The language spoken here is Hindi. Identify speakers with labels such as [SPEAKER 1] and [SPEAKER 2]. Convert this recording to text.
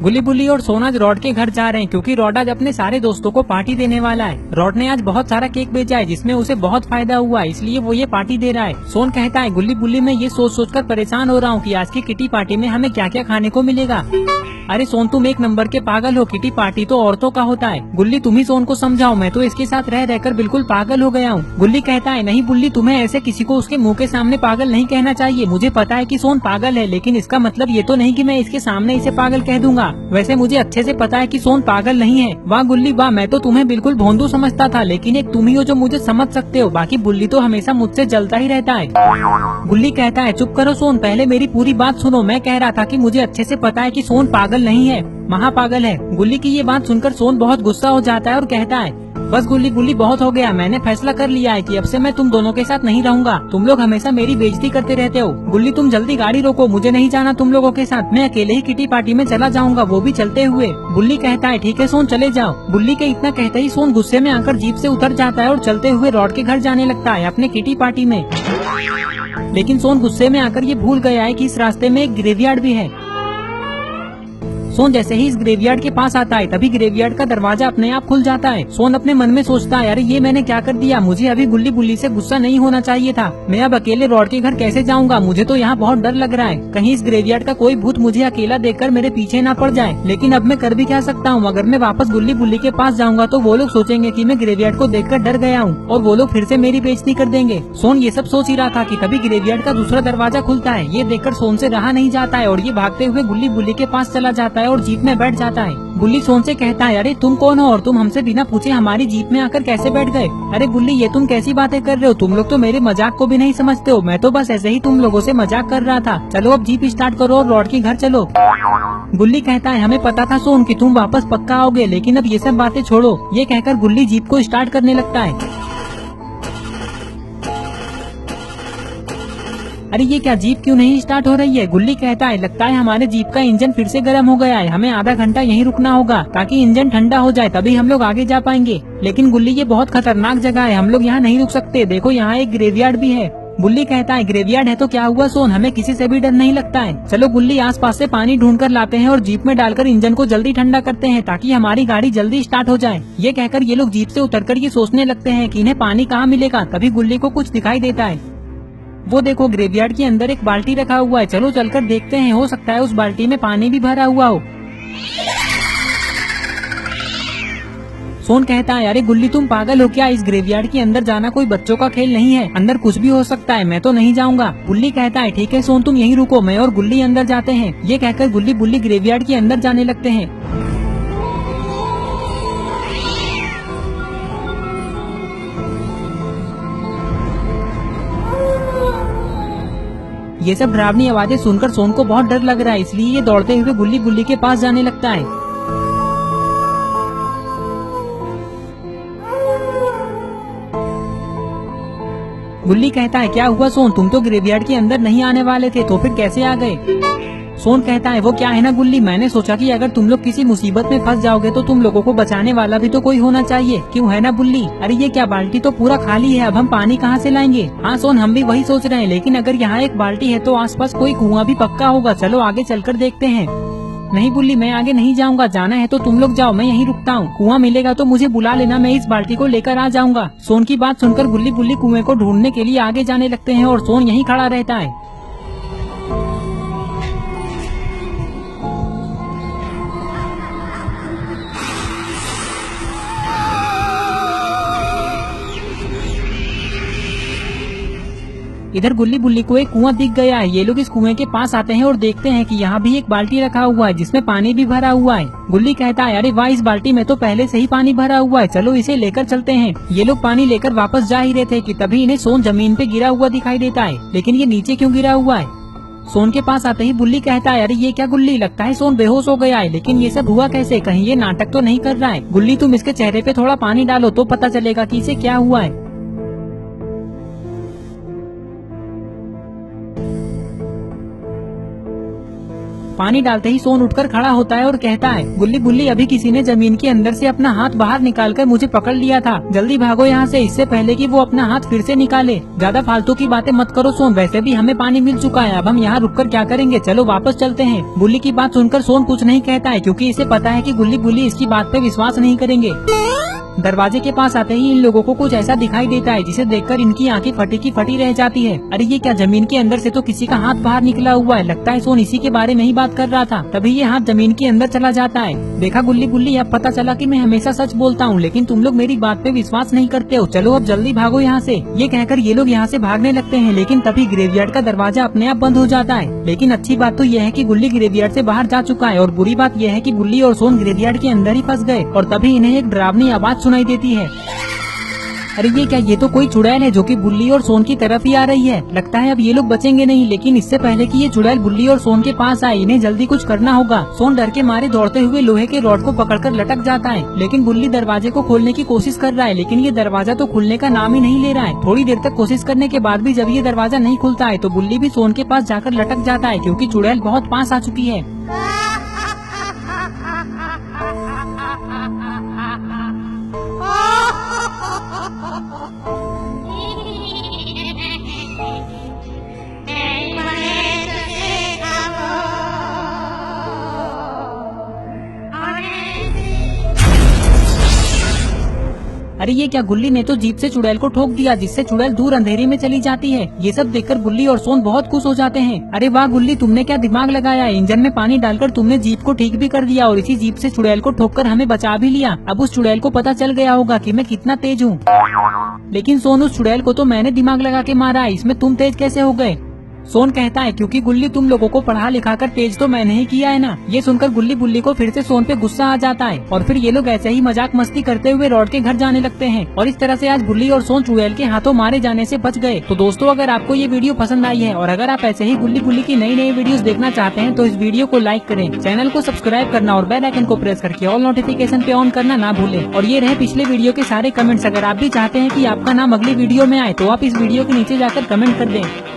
[SPEAKER 1] गुल्ली बुल्ली और सोन आज रॉड के घर जा रहे हैं क्योंकि रॉड आज अपने सारे दोस्तों को पार्टी देने वाला है। रॉड ने आज बहुत सारा केक बेचा है जिसमें उसे बहुत फायदा हुआ है, इसलिए वो ये पार्टी दे रहा है। सोन कहता है गुल्ली बुल्ली मैं ये सोच सोच कर परेशान हो रहा हूँ कि आज की किटी पार्टी में हमें क्या क्या खाने को मिलेगा। अरे सोन तुम एक नंबर के पागल हो, किटी पार्टी तो औरतों का होता है। गुल्ली तुम ही सोन को समझाओ, मैं तो इसके साथ रह रहकर बिल्कुल पागल हो गया हूँ। गुल्ली कहता है नहीं बुल्ली, तुम्हें ऐसे किसी को उसके मुंह के सामने पागल नहीं कहना चाहिए। मुझे पता है कि सोन पागल है, लेकिन इसका मतलब ये तो नहीं कि मैं इसके सामने इसे पागल कह दूंगा। वैसे मुझे अच्छे से पता है कि सोन पागल नहीं है। वाह गुल्ली वाह, मैं तो तुम्हें बिल्कुल भोंदू समझता था, लेकिन एक तुम ही हो जो मुझे समझ सकते हो। बाकी बुल्ली तो हमेशा मुझसे जलता ही रहता है। गुल्ली कहता है चुप करो सोन, पहले मेरी पूरी बात सुनो। मैं कह रहा था कि मुझे अच्छे से पता है कि सोन पागल नहीं है, महापागल है। गुल्ली की ये बात सुनकर सोन बहुत गुस्सा हो जाता है और कहता है बस गुल्ली बुल्ली बहुत हो गया, मैंने फैसला कर लिया है कि अब से मैं तुम दोनों के साथ नहीं रहूंगा। तुम लोग हमेशा मेरी बेइज्जती करते रहते हो। गुल्ली तुम जल्दी गाड़ी रोको, मुझे नहीं जाना तुम लोगों के साथ, मैं अकेले ही किटी पार्टी में चला जाऊंगा, वो भी चलते हुए। बुल्ली कहता है ठीक है सोन चले जाओ। बुल्ली के इतना कहते ही सोन गुस्से में आकर जीप से उतर जाता है और चलते हुए रॉड के घर जाने लगता है अपने किटी पार्टी में। लेकिन सोन गुस्से में आकर ये भूल गया है कि इस रास्ते में एक ग्रेवयार्ड भी है। सोन जैसे ही इस ग्रेवयार्ड के पास आता है तभी ग्रेवयार्ड का दरवाजा अपने आप खुल जाता है। सोन अपने मन में सोचता है अरे ये मैंने क्या कर दिया, मुझे अभी गुल्ली बुल्ली से गुस्सा नहीं होना चाहिए था। मैं अब अकेले रॉड के घर कैसे जाऊंगा, मुझे तो यहाँ बहुत डर लग रहा है, कहीं इस ग्रेवयार्ड का कोई भूत मुझे अकेला देखकर मेरे पीछे ना पड़ जाए। लेकिन अब मैं कर भी क्या सकता हूँ, अगर मैं वापस गुल्ली बुल्ली के पास जाऊंगा तो वो लोग सोचेंगे कि मैं ग्रेवयार्ड को देखकर डर गया हूँ और वो लोग फिर से मेरी बेइज्जती कर देंगे। सोन ये सब सोच ही रहा था कि तभी ग्रेवयार्ड का दूसरा दरवाजा खुलता है। ये देखकर सोन से रहा नहीं जाता है और ये भागते हुए गुल्ली बुल्ली के पास चला जाता है और जीप में बैठ जाता है। बुल्ली सोन से कहता है अरे तुम कौन हो और तुम हमसे बिना पूछे हमारी जीप में आकर कैसे बैठ गए। अरे बुल्ली ये तुम कैसी बातें कर रहे हो, तुम लोग तो मेरे मजाक को भी नहीं समझते हो। मैं तो बस ऐसे ही तुम लोगों से मजाक कर रहा था। चलो अब जीप स्टार्ट करो और रॉड के घर चलो। गुल्ली कहता है हमें पता था सोन कि तुम वापस पक्का आओगे, लेकिन अब ये सब बातें छोड़ो। ये कहकर गुल्ली जीप को स्टार्ट करने लगता है। अरे ये क्या, जीप क्यों नहीं स्टार्ट हो रही है। गुल्ली कहता है लगता है हमारे जीप का इंजन फिर से गर्म हो गया है, हमें आधा घंटा यहीं रुकना होगा ताकि इंजन ठंडा हो जाए, तभी हम लोग आगे जा पाएंगे। लेकिन गुल्ली ये बहुत खतरनाक जगह है, हम लोग यहाँ नहीं रुक सकते, देखो यहाँ एक ग्रेवयार्ड भी है। गुल्ली कहता है ग्रेवयार्ड है तो क्या हुआ सोन, हमें किसी से भी डर नहीं लगता है। चलो गुल्ली आसपास से पानी ढूंढ कर लाते हैं और जीप में डालकर इंजन को जल्दी ठंडा करते हैं ताकि हमारी गाड़ी जल्दी स्टार्ट हो जाए। ये कहकर ये लोग जीप से उतरकर ये सोचने लगते हैं कि इन्हें पानी कहाँ मिलेगा। तभी गुल्ली को कुछ दिखाई देता है। वो देखो ग्रेवयार्ड के अंदर एक बाल्टी रखा हुआ है, चलो चलकर देखते हैं, हो सकता है उस बाल्टी में पानी भी भरा हुआ हो। सोन कहता है अरे गुल्ली तुम पागल हो क्या, इस ग्रेवयार्ड के अंदर जाना कोई बच्चों का खेल नहीं है, अंदर कुछ भी हो सकता है, मैं तो नहीं जाऊंगा। गुल्ली कहता है ठीक है सोन तुम यहीं रुको, मैं और गुल्ली अंदर जाते हैं। ये कहकर गुल्ली बुल्ली ग्रेवयार्ड के अंदर जाने लगते हैं। ये सब डरावनी आवाजें सुनकर सोन को बहुत डर लग रहा है, इसलिए ये दौड़ते हुए गुल्ली बुल्ली के पास जाने लगता है। गुल्ली कहता है क्या हुआ सोन, तुम तो ग्रेवयार्ड के अंदर नहीं आने वाले थे, तो फिर कैसे आ गए। सोन कहता है वो क्या है ना गुल्ली, मैंने सोचा कि अगर तुम लोग किसी मुसीबत में फंस जाओगे तो तुम लोगों को बचाने वाला भी तो कोई होना चाहिए, क्यों है ना बुल्ली। अरे ये क्या, बाल्टी तो पूरा खाली है, अब हम पानी कहाँ से लाएंगे। हाँ सोन हम भी वही सोच रहे हैं, लेकिन अगर यहाँ एक बाल्टी है तो आसपास कोई कुआं भी पक्का होगा, चलो आगे चलकर देखते हैं। नहीं बुल्ली मैं आगे नहीं जाऊंगा, जाना है तो तुम लोग जाओ, मैं यहीं रुकता हूँ, कुआं मिलेगा तो मुझे बुला लेना, मैं इस बाल्टी को लेकर आ जाऊंगा। सोन की बात सुनकर गुल्ली बुल्ली कुएं को ढूंढने के लिए आगे जाने लगते हैं और सोन यहीं खड़ा रहता है। इधर गुल्ली बुल्ली को एक कुआं दिख गया है। ये लोग इस कुएं के पास आते हैं और देखते हैं कि यहाँ भी एक बाल्टी रखा हुआ है जिसमें पानी भी भरा हुआ है। गुल्ली कहता है अरे वाह, इस बाल्टी में तो पहले से ही पानी भरा हुआ है, चलो इसे लेकर चलते हैं। ये लोग पानी लेकर वापस जा ही रहे थे कि तभी इन्हें सोन जमीन पे गिरा हुआ दिखाई देता है, लेकिन ये नीचे क्यों गिरा हुआ है। सोन के पास आते ही बुल्ली कहता है अरे ये क्या गुल्ली, लगता है सोन बेहोश हो गया है, लेकिन ये सब हुआ कैसे, कहीं ये नाटक तो नहीं कर रहा है। गुल्ली तुम इसके चेहरे पे थोड़ा पानी डालो तो पता चलेगा कि इसे क्या हुआ है। पानी डालते ही सोन उठकर खड़ा होता है और कहता है, गुल्ली बुल्ली अभी किसी ने जमीन के अंदर से अपना हाथ बाहर निकालकर मुझे पकड़ लिया था, जल्दी भागो यहाँ से इससे पहले कि वो अपना हाथ फिर से निकाले। ज्यादा फालतू की बातें मत करो सोन, वैसे भी हमें पानी मिल चुका है, अब हम यहाँ रुककर क्या करेंगे, चलो वापस चलते हैं। बुल्ली की बात सुनकर सोन कुछ नहीं कहता है क्योंकि इसे पता है कि गुल्ली बुल्ली इसकी बात पे विश्वास नहीं करेंगे। दरवाजे के पास आते ही इन लोगों को कुछ ऐसा दिखाई देता है जिसे देखकर इनकी आंखें फटी की फटी रह जाती है। अरे ये क्या, जमीन के अंदर से तो किसी का हाथ बाहर निकला हुआ है, लगता है सोन इसी के बारे में ही बात कर रहा था। तभी ये हाथ जमीन के अंदर चला जाता है। देखा गुल्ली बुल्ली, अब पता चला कि मैं हमेशा सच बोलता हूँ, लेकिन तुम लोग मेरी बात पे विश्वास नहीं करते हो। चलो अब जल्दी भागो यहाँ से। ये कहकर ये लोग यहाँ से भागने लगते हैं, लेकिन तभी ग्रेवयार्ड का दरवाजा अपने आप बंद हो जाता है। लेकिन अच्छी बात तो यह है कि गुल्ली ग्रेवयार्ड से बाहर जा चुका है, और बुरी बात यह है कि बुल्ली और सोन ग्रेवयार्ड के अंदर ही फंस गए। और तभी इन्हें एक डरावनी आवाज सुनाई देती है। अरे ये क्या, ये तो कोई चुड़ैल है जो कि बुल्ली और सोन की तरफ ही आ रही है। लगता है अब ये लोग बचेंगे नहीं, लेकिन इससे पहले कि ये चुड़ैल बुल्ली और सोन के पास आए, इन्हें जल्दी कुछ करना होगा। सोन डर के मारे दौड़ते हुए लोहे के रॉड को पकड़कर लटक जाता है, लेकिन बुल्ली दरवाजे को खोलने की कोशिश कर रहा है, लेकिन ये दरवाजा तो खुलने का नाम ही नहीं ले रहा है। थोड़ी देर तक कोशिश करने के बाद भी जब ये दरवाजा नहीं खुलता है तो बुल्ली भी सोन के पास जाकर लटक जाता है, क्योंकि चुड़ैल बहुत पास आ चुकी है। अरे ये क्या, गुल्ली ने तो जीप से चुड़ैल को ठोक दिया, जिससे चुड़ैल दूर अंधेरे में चली जाती है। ये सब देखकर बुल्ली और सोन बहुत खुश हो जाते हैं। अरे वाह गुल्ली, तुमने क्या दिमाग लगाया, इंजन में पानी डालकर तुमने जीप को ठीक भी कर दिया और इसी जीप से चुड़ैल को ठोककर हमें बचा भी लिया। अब उस चुड़ैल को पता चल गया होगा कि मैं कितना तेज हूँ। लेकिन सोन, उस चुड़ैल को तो मैंने दिमाग लगा के मारा है, इसमें तुम तेज कैसे हो गए? सोन कहता है, क्योंकि गुल्ली तुम लोगों को पढ़ा लिखा कर तेज तो मैंने ही किया है ना। ये सुनकर गुल्ली बुल्ली को फिर से सोन पे गुस्सा आ जाता है, और फिर ये लोग ऐसे ही मजाक मस्ती करते हुए रॉड के घर जाने लगते हैं। और इस तरह से आज बुल्ली और सोन चुड़ैल के हाथों मारे जाने से बच गए। तो दोस्तों, अगर आपको ये वीडियो पसंद आई है और अगर आप ऐसे ही गुल्ली बुल्ली की नई नई वीडियोस देखना चाहते हैं तो इस वीडियो को लाइक करें, चैनल को सब्सक्राइब करना और बेल आइकन को प्रेस करके ऑल नोटिफिकेशन पे ऑन करना ना भूलें। और ये रहे पिछले वीडियो के सारे कमेंट्स। अगर आप भी चाहते हैं कि आपका नाम अगली वीडियो में आए तो आप इस वीडियो के नीचे जाकर कमेंट कर दें।